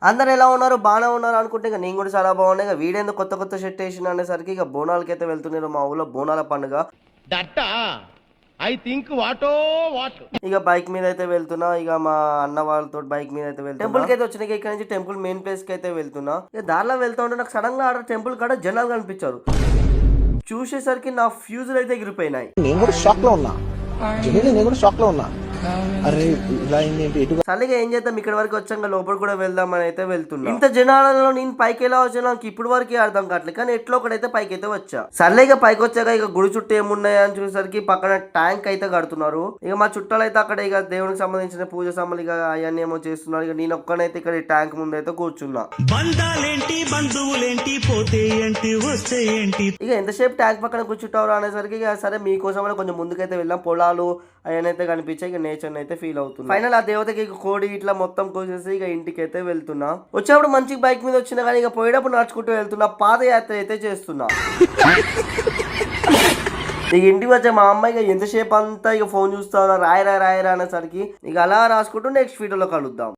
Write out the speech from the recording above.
అందరు ఎలా ఉన్నారు? బాగానే ఉన్నారు అనుకుంటే ఇక నేను కూడా చాలా బాగున్నాయి. ఇక వీడేందుకు కొత్త కొత్త షర్ట్ వేసిన అనేసరికి ఇక బోనాలకైతే వెళ్తున్నారు. మా ఊళ్ళో బోనాల పండుగ. ఇక బైక్ మీద అయితే వెళ్తున్నా. ఇక మా అన్న వాళ్ళతో బైక్ మీద అయితే వెళ్తున్నా. టెంపుల్ కి అయితే వచ్చిన ఇక్కడ నుంచి టెంపుల్ మెయిన్ ప్లేస్ కి అయితే వెళ్తున్నా. ఇక దారిలో వెళ్తా ఉంటే నాకు సడన్ గా ఆడ టెంపుల్ కాడ జనాలు కనిపించారు. చూసేసరికి నా ఫ్యూజులు అయితే ఎగిరిపోయినాయి. నేను కూడా షాక్ లో ఉన్నా. అరే ఇలా సరిగా ఏం చేద్దాం, ఇక్కడ వరకు వచ్చాక లోపల కూడా వెళ్దామని అయితే వెళ్తున్నా. ఇంత జనాలలో నేను పైకి ఎలా వచ్చా నాకు ఇప్పుడు వరకు అర్థం కావట్లేదు. కానీ ఎట్లా ఒకటైతే పైకి అయితే వచ్చా. సర్లేగా పైకి వచ్చాక ఇక గుడి చుట్టూ ఏమున్నాయి అని చూసేసరికి పక్కన ట్యాంక్ అయితే కడుతున్నారు. ఇక మా చుట్టాలు అయితే అక్కడ ఇక దేవునికి సంబంధించిన పూజ సామాన్లు ఇక అవన్నీ ఏమో చేస్తున్నారు. ఇక నేను ఒక్కనైతే ఇక్కడ ఈ ట్యాంక్ ముందు అయితే కూర్చున్నా. ఇక ఎంతసేపు ట్యాంక్ పక్కన కూర్చుంటారు అనేసరికి ఇక సరే మీకోసం కొంచెం ముందుకైతే వెళ్ళాం. పొలాలు అవన్నైతే కనిపించాయి. ఇక నేచర్ అయితే ఫీల్ అవుతుంది. ఫైనల్ ఆ దేవతకి కోడి ఇట్లా మొత్తం కోసేసి ఇక ఇంటికి అయితే వెళ్తున్నా. వచ్చేప్పుడు మంచి బైక్ మీద వచ్చినా కానీ ఇక పోయేటప్పుడు నడుచుకుంటూ వెళ్తున్నా. పాదయాత్ర అయితే చేస్తున్నా. ఇక ఇంటికి వచ్చే మా అమ్మాయి ఇక ఎంతసేపు అంతా ఇక ఫోన్ చూస్తా రాయరా అనేసరికి ఇక అలా రాసుకుంటూ నెక్స్ట్ వీడియోలో కలుద్దాం.